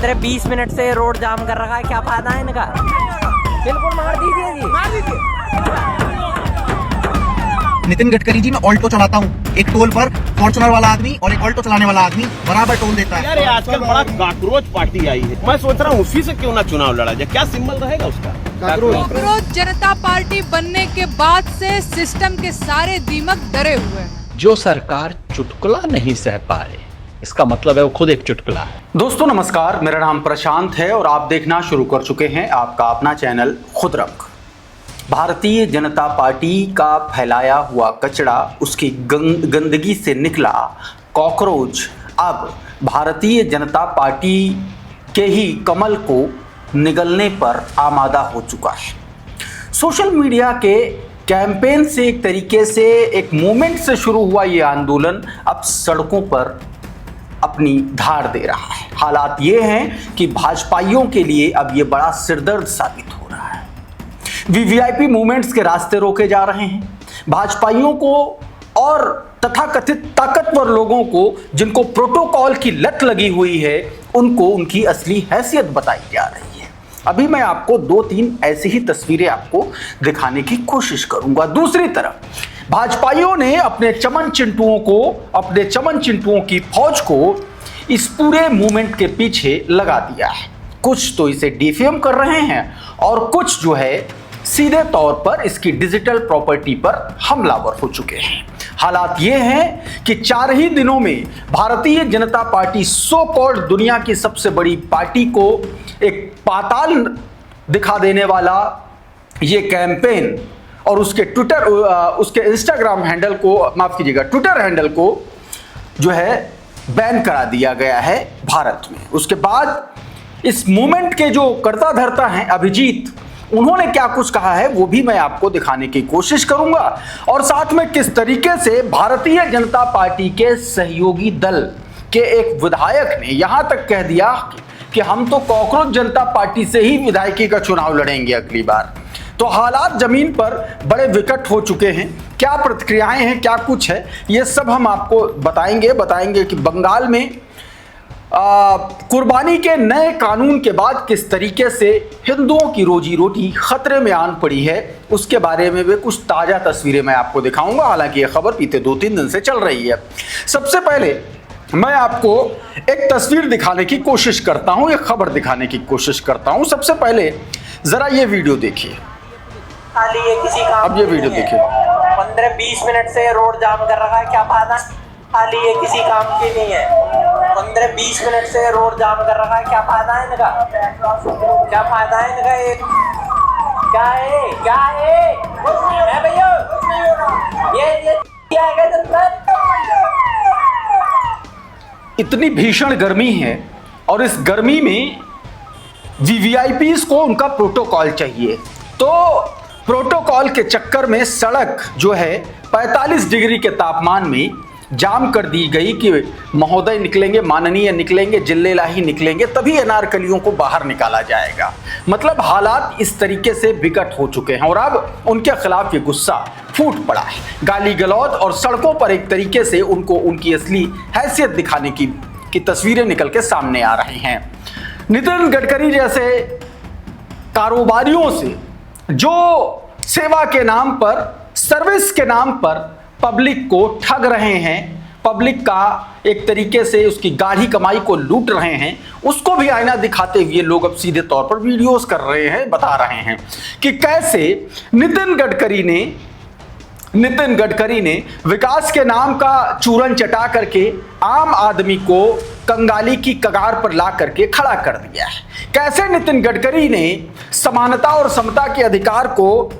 15-20 minute से road जाम कर रखा है, क्या फायदा है इनका? बिल्कुल मार दीजिए जी, मार दीजिए। नितिन गडकरी जी, मैं ऑल्टो चलाता हूँ। एक टोल पर फॉर्च्यूनर वाला आदमी और एक ऑल्टो चलाने वाला आदमी बराबर टोल देता है। यार ये आजकल बड़ा काकरोच पार्टी आई है। मैं सोच रहा हूँ उसी से क्यों ना चुनाव लड़ा जाए। क्या सिंबल रहेगा उसका? काकरोच जनता पार्टी बनने के बाद से सिस्टम के सारे दीमक डरे हुए हैं। जो सरकार चुटकुला नहीं सह पाए, इसका मतलब है वो खुद एक चुटकुला है। दोस्तों नमस्कार, मेरा नाम प्रशांत है और आप देखना शुरू कर चुके हैं आपका अपना चैनल खुदरंग। भारतीय जनता पार्टी का फैलाया हुआ कचरा, उसकी गंदगी से निकला कॉकरोच अब भारतीय जनता पार्टी के ही कमल को निगलने पर आमादा हो चुका है। सोशल मीडिया के कैंपेन से एक तरीके से एक मूवमेंट से शुरू हुआ ये आंदोलन अब सड़कों पर अपनी धार दे रहा है। हालात ये हैं कि भाजपाइयों के लिए अब ये बड़ा सिरदर्द साबित हो रहा है। वीवीआईपी मूवमेंट्स के रास्ते रोके जा रहे हैं। भाजपाइयों को और तथाकथित ताकतवर लोगों को, जिनको प्रोटोकॉल की लत लगी हुई है, उनको उनकी असली हैसियत बताई जा रही है। अभी मैं आपको 2-3 ऐसी ही तस्वीरें आपको दिखाने की कोशिश करूंगा। दूसरी तरफ भाजपाइयों ने अपने चमन चिंटुओं की फौज को इस पूरे मूवमेंट के पीछे लगा दिया है। कुछ तो इसे डिफेम कर रहे हैं और कुछ जो है सीधे तौर पर इसकी डिजिटल प्रॉपर्टी पर हमलावर हो चुके हैं। हालात ये हैं कि 4 ही दिनों में Bharatiya Janata party so called दुनिया की सबसे बड़ी पार्टी को एक पाताल दिखा देने वाला ये कैंपेन और उसके इंस्टाग्राम हैंडल को, माफ कीजिएगा, ट्विटर हैंडल को जो है बैन करा दिया गया है भारत में। उसके बाद इस मूवमेंट के जो कर्ता धर्ता हैं अभिजीत, उन्होंने क्या कुछ कहा है वो भी मैं आपको दिखाने की कोशिश करूंगा और साथ में किस तरीके से भारतीय जनता पार्टी के सहयोगी दल के एक विधायक ने यहां तक कह दिया कि हम तो कॉकरोच जनता पार्टी से ही विधायकी का चुनाव लड़ेंगे अगली बार। तो हालात जमीन पर बड़े विकट हो चुके हैं। क्या प्रतिक्रियाएं हैं, क्या कुछ है, ये सब हम आपको बताएंगे कि बंगाल में कुर्बानी के नए कानून के बाद किस तरीके से हिंदुओं की रोजी रोटी खतरे में आन पड़ी है, उसके बारे में भी कुछ ताज़ा तस्वीरें मैं आपको दिखाऊंगा। हालांकि यह खबर बीते 2-3 दिन से चल रही है। सबसे पहले मैं आपको एक तस्वीर दिखाने की कोशिश करता हूं, एक खबर दिखाने की कोशिश करता हूं। सबसे पहले जरा ये वीडियो देखिए। खाली ये किसी काम अब ये वीडियो देखिए। 15-20 मिनट से रोड जाम कर रखा है, क्या फायदा? खाली ये किसी काम की नहीं है। 15-20 मिनट से रोड जाम कर रखा है, क्या फायदा है इनका? क्या फायदा है इनका? ये क्या है भैया? ये क्या है? इतनी भीषण गर्मी है और इस गर्मी में वीवीआईपीज को उनका प्रोटोकॉल चाहिए। तो प्रोटोकॉल के चक्कर में सड़क जो है 45 डिग्री के तापमान में जाम कर दी गई कि महोदय निकलेंगे, माननीय निकलेंगे, जिल्लेलाही निकलेंगे, तभी अनारकलियों को बाहर निकाला जाएगा। मतलब हालात इस तरीके से विकट हो चुके हैं और अब उनके खिलाफ ये गुस्सा फूट पड़ा है। गाली गलौज और सड़कों पर एक तरीके से उनको उनकी असली हैसियत दिखाने की तस्वीरें निकल के सामने आ रही हैं। नितिन गडकरी जैसे कारोबारियों से जो सेवा के नाम पर, सर्विस के नाम पर पब्लिक को ठग रहे हैं, पब्लिक का एक तरीके से उसकी गाढ़ी कमाई को लूट रहे हैं, उसको भी आईना दिखाते हुए लोग अब सीधे तौर पर वीडियोस कर रहे हैं, बता रहे हैं कि कैसे नितिन गडकरी ने विकास के नाम का चूरन चटा करके आम आदमी को कंगाली की कगार पर ला करके खड़ा कर दिया है। कैसे नितिन गडकरी ने समानता और समता के अधिकार को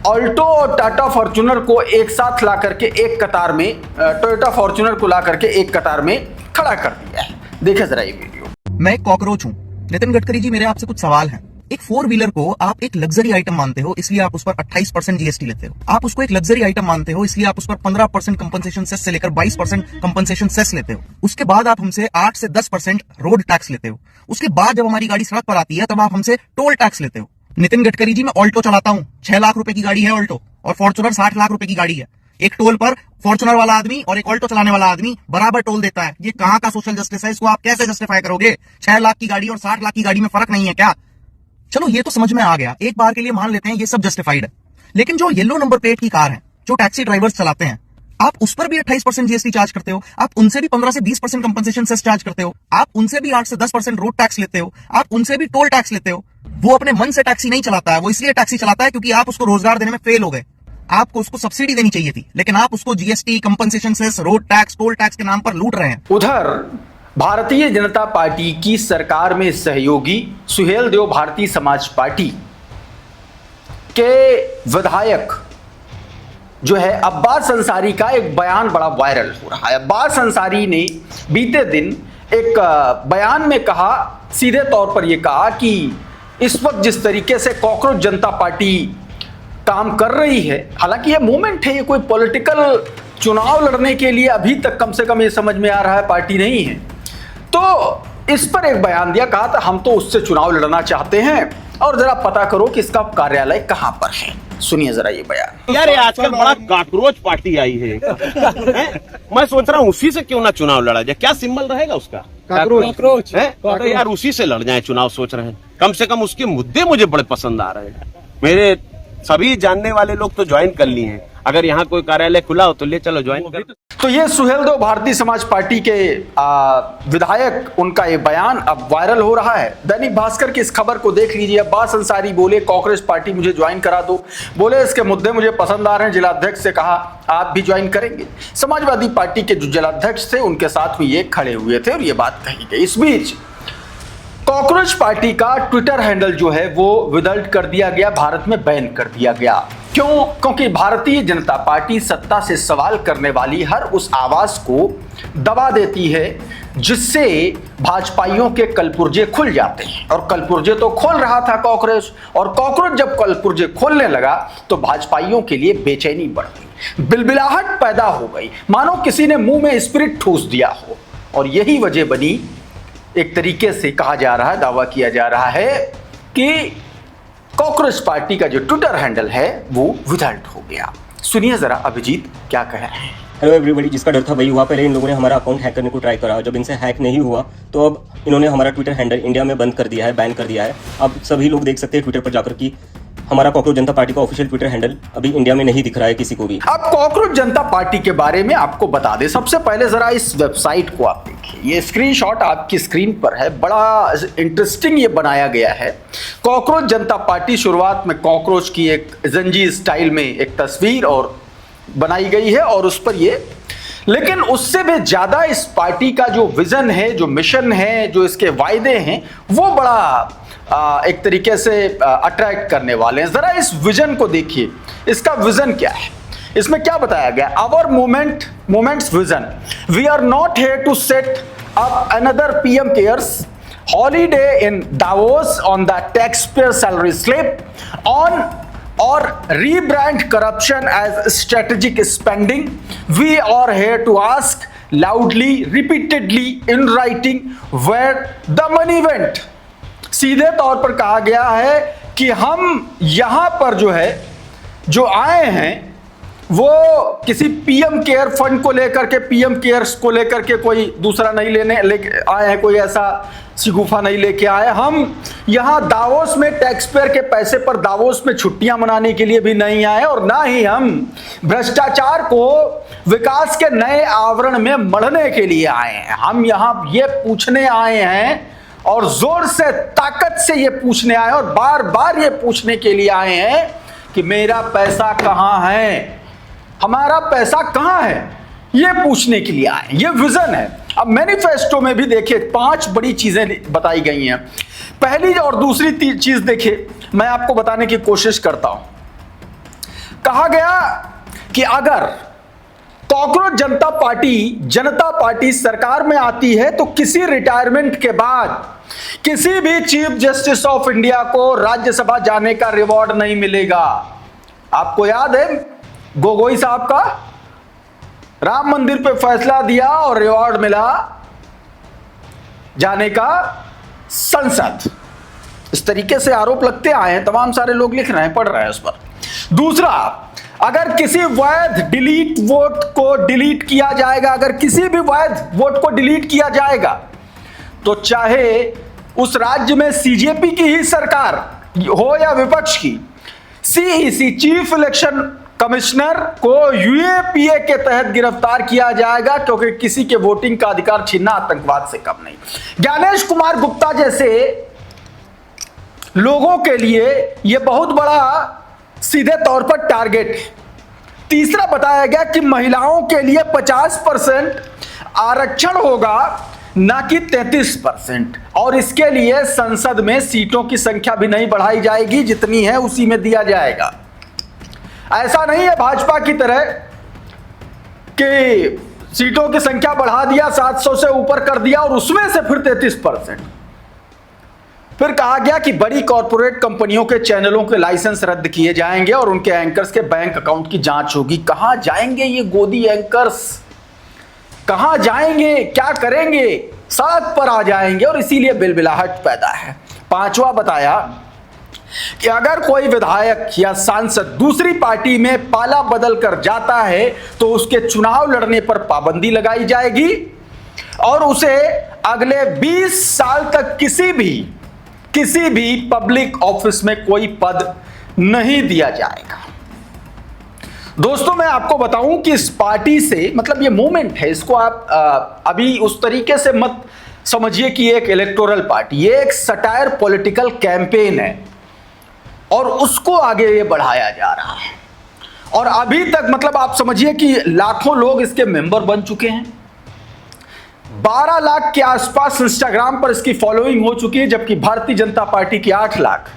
ऑल्टो और टाटा फॉर्च्यूनर को एक साथ ला करके एक कतार में, टोयोटा फॉर्च्यूनर को ला करके एक कतार में खड़ा कर दिया है। देखिए जरा ये वीडियो। मैं एक कॉकरोच हूँ। नितिन गडकरी जी, मेरे आपसे कुछ सवाल हैं। एक 4 व्हीलर को आप एक लग्जरी आइटम मानते हो, इसलिए आप उस पर 28% जीएसटी लेते हो। आप उसको एक लग्जरी आइटम मानते हो, इसलिए आप उस पर 15% कंपनसेशन सेस से लेकर 22% कंपनसेशन सेस लेते हो। उसके बाद आप हमसे 8 से 10% रोड टैक्स लेते हो। उसके बाद जब हमारी गाड़ी सड़क पर आती है तब आप हमसे टोल टैक्स लेते हो। नितिन गडकरी जी, मैं ऑल्टो चलाता हूँ। 6 लाख रुपए की गाड़ी है ऑल्टो और फॉर्च्यूनर 60 लाख रुपए की गाड़ी है। एक टोल पर फॉर्च्यूनर वाला आदमी और एक ऑल्टो चलाने वाला आदमी बराबर टोल देता है। ये कहां का सोशल जस्टिस है? इसको आप कैसे जस्टिफाई करोगे? 6 लाख की गाड़ी और 60 लाख की गाड़ी में फर्क नहीं है क्या? चलो ये तो समझ में आ गया, एक बार के लिए मान लेते हैं ये सब जस्टिफाइड है। लेकिन जो येलो नंबर प्लेट की कार है, जो टैक्सी ड्राइवर्स चलाते हैं, आप उस पर भी 28% जीएसटी चार्ज करते हो, आप उनसे भी 15 से 20% कंपनसेशन सेस चार्ज करते हो, आप उनसे भी 8 से 10% रोड टैक्स लेते हो, आप उनसे भी टोल टैक्स लेते हो। वो अपने मन से टैक्सी नहीं चलाता है, वो इसलिए टैक्सी चलाता है क्योंकि आप उसको रोजगार देने में फेल हो गए। आपको उसको सब्सिडी देनी चाहिए थी, लेकिन आप उसको GST, compensation cess, road tax, toll tax के नाम पर लूट रहे हैं। उधर भारतीय जनता पार्टी की सरकार में सहयोगी सुहेल देव भारतीय समाज पार्टी के विधायक जो है अब्बास अंसारी का एक बयान बड़ा वायरल हो रहा है। अब्बास अंसारी ने बीते दिन एक बयान में कहा, सीधे तौर पर यह कहा कि इस वक्त जिस तरीके से कॉकरोच जनता पार्टी काम कर रही है, हालांकि यह मूवमेंट है, ये कोई पॉलिटिकल चुनाव लड़ने के लिए अभी तक कम से कम ये समझ में आ रहा है पार्टी नहीं है, तो इस पर एक बयान दिया, कहा था हम तो उससे चुनाव लड़ना चाहते हैं और जरा पता करो कि इसका कार्यालय कहां पर है। सुनिए जरा ये बयान। यार ये आजकल बड़ा काकरोच पार्टी आई है हैं? मैं सोच रहा हूँ उसी से क्यों ना चुनाव लड़ा जाए। क्या सिंबल रहेगा उसका? काकरोच है। तो यार उसी से लड़ जाए चुनाव, सोच रहे हैं। कम से कम उसके मुद्दे मुझे बड़े पसंद आ रहे हैं। मेरे सभी जानने वाले लोग तो ज्वाइन कर लिए हैं। अगर यहाँ कोई कार्यालय खुला हो तो ले चलो ज्वाइन कर। तो ये सुहेल देव भारतीय समाज पार्टी के विधायक, उनका ये बयान अब वायरल हो रहा है। दैनिक भास्कर की इस खबर को देख लीजिए। अब्बास अंसारी बोले कांग्रेस पार्टी मुझे ज्वाइन करा दो, बोले इसके मुद्दे मुझे पसंद आ रहे हैं, जिलाध्यक्ष से कहा आप भी ज्वाइन करेंगे। समाजवादी पार्टी के जो जिलाध्यक्ष थे उनके साथ भी ये खड़े हुए थे और ये बात कही गई। इस बीच कॉकरोच पार्टी का ट्विटर हैंडल जो है वो विदल्ट कर दिया गया, भारत में बैन कर दिया गया। क्यों? क्योंकि भारतीय जनता पार्टी सत्ता से सवाल करने वाली हर उस आवाज को दबा देती है जिससे भाजपाइयों के कलपुर्जे खुल जाते हैं। और कलपुर्जे तो खोल रहा था कॉकरोच, और कॉकरोच जब कलपुर्जे खोलने लगा तो भाजपाइयों के लिए बेचैनी बढ़ गई, बिलबिलाहट पैदा हो गई, मानो किसी ने मुंह में स्पिरिट ठूस दिया हो। और यही वजह बनी, एक तरीके से कहा जा रहा है, दावा किया जा रहा है कि कॉकरोच पार्टी का जो ट्विटर हैंडल है वो विदल्ट हो गया। सुनिए जरा अभिजीत क्या कह रहे हैं। हेलो एवरीबॉडी, जिसका डर था वही हुआ। पहले इन लोगों ने हमारा अकाउंट हैक करने को ट्राई करा, जब इनसे हैक नहीं हुआ तो अब इन्होंने हमारा ट्विटर हैंडल इंडिया में बंद कर दिया है, बैन कर दिया है। अब सभी लोग देख सकते हैं ट्विटर पर जाकर कि हमारा कॉकरोच जनता पार्टी का ऑफिशियल ट्विटर हैंडल अभी इंडिया में नहीं दिख रहा है किसी को भी। अब कॉकरोच जनता पार्टी के बारे में आपको बता दें। सबसे पहले जरा इस वेबसाइट को आप देखिए, ये स्क्रीनशॉट आपकी स्क्रीन पर है, बड़ा इंटरेस्टिंग ये बनाया गया है। कॉकरोच जनता पार्टी, शुरुआत में कॉकरोच की एक जंजी स्टाइल में एक तस्वीर और बनाई गई है और उस पर ये, लेकिन उससे भी ज्यादा इस पार्टी का जो विजन है, जो मिशन है, जो इसके वायदे हैं, वो बड़ा एक तरीके से अट्रैक्ट करने वाले हैं। जरा इस विजन को देखिए, इसका विजन क्या है, इसमें क्या बताया गया। Our moments vision, we are not here to set up another PM CARES holiday in Davos on the taxpayer salary slip on or rebrand corruption as strategic spending. We are here to ask loudly, repeatedly, in writing, where the money went. सीधे तौर पर कहा गया है कि हम यहां पर जो है, जो आए हैं वो किसी पीएम केयर फंड को लेकर के, पीएम केयर्स को लेकर के कोई दूसरा नहीं लेने लेके आए हैं, कोई ऐसा शिगुफा नहीं लेके आए। हम यहां दावोस में टैक्सपेयर के पैसे पर दावोस में छुट्टियां मनाने के लिए भी नहीं आए, और ना ही हम भ्रष्टाचार को विकास के नए आवरण में मढ़ने के लिए आए हैं। हम यहां ये पूछने आए हैं और जोर से, ताकत से ये पूछने आए और बार बार ये पूछने के लिए आए हैं कि मेरा पैसा कहां है, हमारा पैसा कहां है, ये पूछने के लिए आए। ये विजन है। अब मैनिफेस्टो में भी देखिए 5 बड़ी चीजें बताई गई हैं। पहली और दूसरी चीज देखिए, मैं आपको बताने की कोशिश करता हूं। कहा गया कि अगर कॉकरोच जनता पार्टी सरकार में आती है तो किसी रिटायरमेंट के बाद किसी भी चीफ जस्टिस ऑफ इंडिया को राज्यसभा जाने का रिवॉर्ड नहीं मिलेगा। आपको याद है गोगोई साहब का, राम मंदिर पे फैसला दिया और रिवॉर्ड मिला जाने का संसद। इस तरीके से आरोप लगते आए हैं, तमाम सारे लोग लिख रहे हैं, पढ़ रहे हैं उस पर। दूसरा, अगर किसी वैध डिलीट वोट को डिलीट किया जाएगा, अगर किसी भी वैध वोट को डिलीट किया जाएगा तो चाहे उस राज्य में सीजेपी की ही सरकार हो या विपक्ष की, सीईसी चीफ इलेक्शन कमिश्नर को यूएपीए के तहत गिरफ्तार किया जाएगा, क्योंकि किसी के वोटिंग का अधिकार छीनना आतंकवाद से कम नहीं। ज्ञानेश कुमार गुप्ता जैसे लोगों के लिए यह बहुत बड़ा सीधे तौर पर टारगेट है। तीसरा, बताया गया कि महिलाओं के लिए 50% आरक्षण होगा, ना कि 33%, और इसके लिए संसद में सीटों की संख्या भी नहीं बढ़ाई जाएगी, जितनी है उसी में दिया जाएगा। ऐसा नहीं है भाजपा की तरह कि सीटों की संख्या बढ़ा दिया, 700 से ऊपर कर दिया और उसमें से फिर 33%। फिर कहा गया कि बड़ी कॉरपोरेट कंपनियों के चैनलों के लाइसेंस रद्द किए जाएंगे और उनके एंकर्स के बैंक अकाउंट की जांच होगी। कहां जाएंगे ये गोदी एंकर्स, कहां जाएंगे, क्या करेंगे? सड़क पर आ जाएंगे और इसीलिए बिलबिलाहट पैदा है। पांचवा, बताया कि अगर कोई विधायक या सांसद दूसरी पार्टी में पाला बदल कर जाता है तो उसके चुनाव लड़ने पर पाबंदी लगाई जाएगी और उसे अगले 20 साल तक किसी भी पब्लिक ऑफिस में कोई पद नहीं दिया जाएगा। दोस्तों, मैं आपको बताऊं कि इस पार्टी से, मतलब ये मूवमेंट है, इसको आप अभी उस तरीके से मत समझिए कि एक इलेक्टोरल पार्टी, ये एक सटायर पॉलिटिकल कैंपेन है और उसको आगे ये बढ़ाया जा रहा है। और अभी तक मतलब आप समझिए कि लाखों लोग इसके मेंबर बन चुके हैं। 12 लाख के आसपास इंस्टाग्राम पर इसकी फॉलोइंग हो चुकी है, जबकि भारतीय जनता पार्टी की 8 लाख।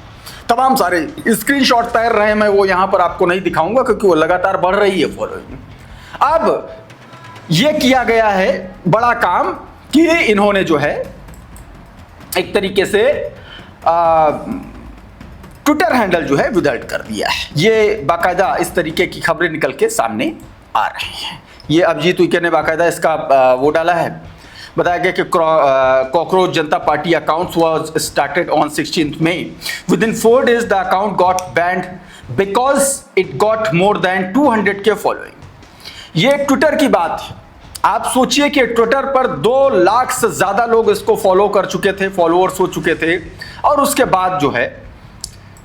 तमाम सारे स्क्रीनशॉट तैर रहे हैं, मैं वो यहां पर आपको नहीं दिखाऊंगा क्योंकि वो लगातार बढ़ रही है फॉलोइंग। अब ये किया गया है बड़ा काम कि इन्होंने जो है एक तरीके से ट्विटर हैंडल जो है विदल्ट कर दिया है। ये बाकायदा इस तरीके की खबरें निकल के सामने आ रही हैं। ये अभिजीत उइके ने बाकायदा इसका वो डाला है। बताया गया कि cockroach Janata party account was started on 16th May. Within 4 days the account got banned because it got more than 200K following. ये ट्विटर की बात है। आप सोचिए कि ट्विटर पर 2 लाख से ज्यादा लोग इसको फॉलो कर चुके थे, फॉलोअर्स हो चुके थे, और उसके बाद जो है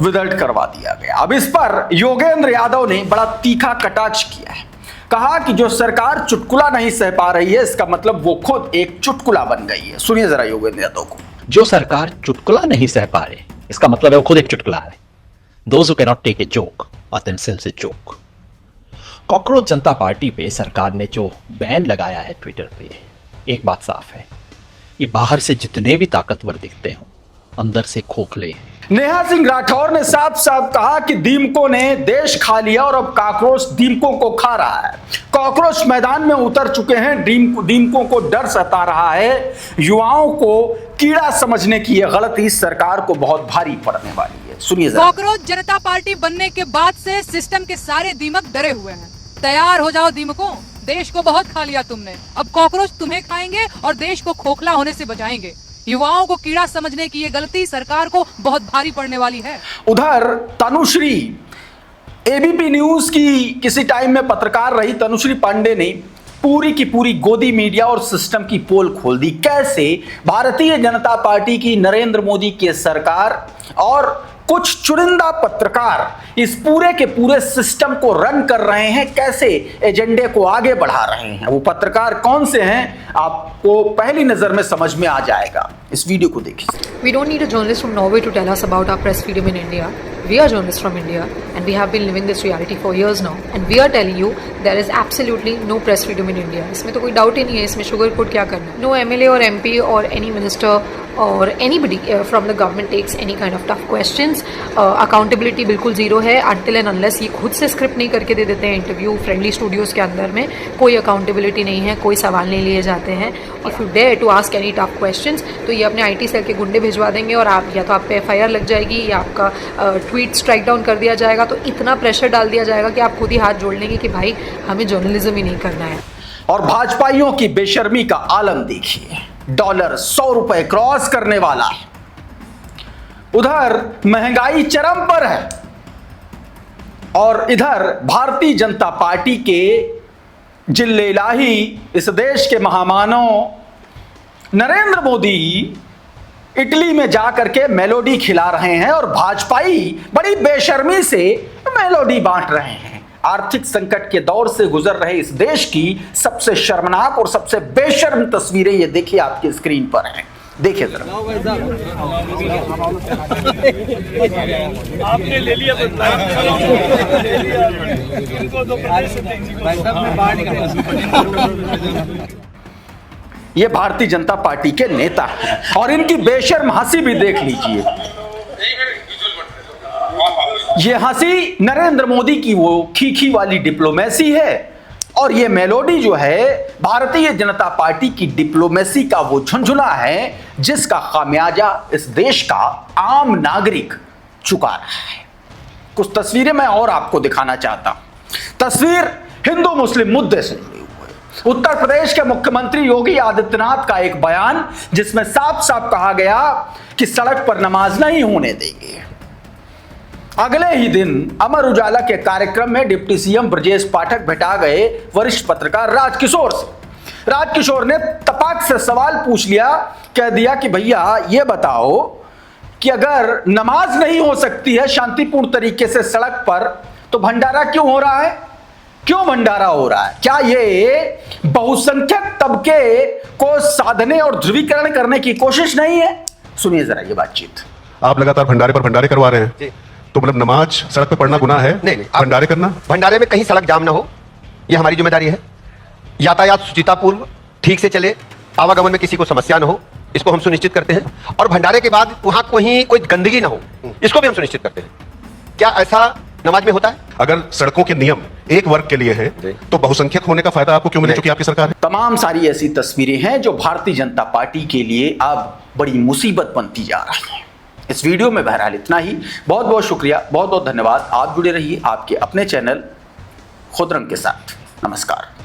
विदल्ट करवा दिया गया। अब इस पर योगेंद्र यादव ने बड़ा तीखा कटाक्ष किया है। कहा कि जो सरकार चुटकुला नहीं सह पा रही है, इसका मतलब वो खुद एक चुटकुला बन गई है। सुनिए जरा योगेंद्र यादव को। जो सरकार चुटकुला नहीं सह पा रहे, इसका मतलब है वो खुद एक चुटकुला है। Those who cannot take a joke are themselves a joke. Cockroach Janata party पे सरकार ने जो बैन लगाया है ट्विटर पे, एक बात साफ है, ये बाहर से जितने भी ताकतवर दिखते हो, अंदर से खोखले हैं। नेहा सिंह राठौर ने साफ साफ कहा कि दीमकों ने देश खा लिया और अब कॉकरोच दीमकों को खा रहा है। कॉकरोच मैदान में उतर चुके हैं, दीमकों को डर सता रहा है। युवाओं को कीड़ा समझने की यह गलती सरकार को बहुत भारी पड़ने वाली है। सुनिए जरा। कॉकरोच जनता पार्टी बनने के बाद से सिस्टम के सारे दीमक डरे हुए हैं। तैयार हो जाओ दीमकों, देश को बहुत खा लिया तुमने, अब कॉकरोच तुम्हें खाएंगे और देश को खोखला होने से बचाएंगे। युवाओं को कीड़ा समझने की ये गलती सरकार को बहुत भारी पड़ने वाली है। उधर तनुश्री, एबीपी न्यूज की किसी टाइम में पत्रकार रही तनुश्री पांडे ने पूरी की पूरी गोदी मीडिया और सिस्टम की पोल खोल दी। कैसे भारतीय जनता पार्टी की, नरेंद्र मोदी की सरकार और कुछ चुनिंदा पत्रकार इस पूरे के पूरे सिस्टम को रन कर रहे हैं, कैसे एजेंडे को आगे बढ़ा रहे हैं। वो पत्रकार कौन से हैं आपको पहली नजर में समझ में आ जाएगा। इस वीडियो को देखिए। We don't need a journalist from Norway to tell us about our press freedom in India. We are journalists from India and we have been living this reality for years now. And we are telling you there is absolutely no press freedom in India. इसमें तो कोई doubt ही नहीं है, इसमें sugar coat क्या करना है। No MLA or MP or any minister or anybody from the government takes any kind of tough questions. Accountability बिल्कुल जीरो है until and unless ये खुद से स्क्रिप्ट नहीं करके दे देते हैं इंटरव्यू फ्रेंडली स्टूडियोज के अंदर में। कोई अकाउंटेबिलिटी नहीं है, कोई सवाल नहीं लिए जाते हैं। If you dare to ask any tough questions तो ये अपने IT सेल के गुंडे भिजवा देंगे और आप या तो आप पे FIR लग जाएगी या आपका ट्वीट स्ट्राइक डाउन कर दिया जाएगा। तो इतना प्रेशर डाल दिया जाएगा कि आप खुद ही हाथ जोड़ लेंगे कि भाई हमें जर्नलिज्म ही नहीं करना है। और भाजपाइयों की बेशर्मी का आलम देखिए, डॉलर 100 रुपए क्रॉस करने वाला है। उधर महंगाई चरम पर है। और इधर भारतीय जनता पार्टी के जिल्ले इलाही इस देश के महामानव नरेंद्र मोदी इटली में जाकर के मेलोडी खिला रहे हैं और भाजपाई बड़ी बेशर्मी से मेलोडी बांट रहे हैं। आर्थिक संकट के दौर से गुजर रहे इस देश की सबसे शर्मनाक और सबसे बेशर्म तस्वीरें ये देखिए आपकी स्क्रीन पर हैं। देखिए जरा। आपने ले लिया ये भारतीय जनता पार्टी के नेता हैं और इनकी बेशर्म हंसी भी देख लीजिए। ये हंसी नरेंद्र मोदी की वो खीखी वाली डिप्लोमेसी है और ये मेलोडी जो है भारतीय जनता पार्टी की डिप्लोमेसी का वो झुंझुना है जिसका खामियाजा इस देश का आम नागरिक चुका रहा है। कुछ तस्वीरें मैं और आपको दिखाना चाहता हूं। तस्वीर हिंदू मुस्लिम मुद्दे से जुड़ी हुई है। उत्तर प्रदेश के मुख्यमंत्री योगी आदित्यनाथ का एक बयान जिसमें साफ साफ कहा गया कि सड़क पर नमाज नहीं होने देंगे। अगले ही दिन अमर उजाला के कार्यक्रम में डिप्टी सीएम ब्रजेश पाठक भेटा गए वरिष्ठ पत्रकार राजकिशोर से। राजकिशोर ने तपाक से सवाल पूछ लिया, कह दिया कि भैया ये बताओ कि अगर नमाज नहीं हो सकती है शांतिपूर्ण तरीके से सड़क पर तो भंडारा क्यों हो रहा है? क्यों भंडारा हो रहा है? क्या ये बहुसंख्यक तबके को साधने और ध्रुवीकरण करने की कोशिश नहीं है? सुनिए जरा ये बातचीत। आप लगातार भंडारे पर भंडारे करवा रहे हैं तो मतलब नमाज सड़क पे पढ़ना गुनाह है? नहीं, भंडारे करना, भंडारे में कहीं सड़क जाम ना हो, ये हमारी जिम्मेदारी है। यातायात सुचितापूर्व ठीक से चले, आवागमन में किसी को समस्या ना हो, इसको हम सुनिश्चित करते हैं। और भंडारे के बाद वहां कोई गंदगी ना हो, इसको भी हम सुनिश्चित करते हैं। क्या ऐसा नमाज में होता है? अगर सड़कों के नियम एक वर्ग के लिए हैं तो बहुसंख्यक होने का फायदा आपको क्यों मिले चुकी आपकी सरकार है? तमाम सारी ऐसी तस्वीरें हैं जो भारतीय जनता पार्टी के लिए अब बड़ी मुसीबत बनती जा रही है। इस वीडियो में बहरहाल इतना ही। बहुत बहुत शुक्रिया, बहुत बहुत धन्यवाद। आप जुड़े रहिए आपके अपने चैनल खुदरंग के साथ। नमस्कार।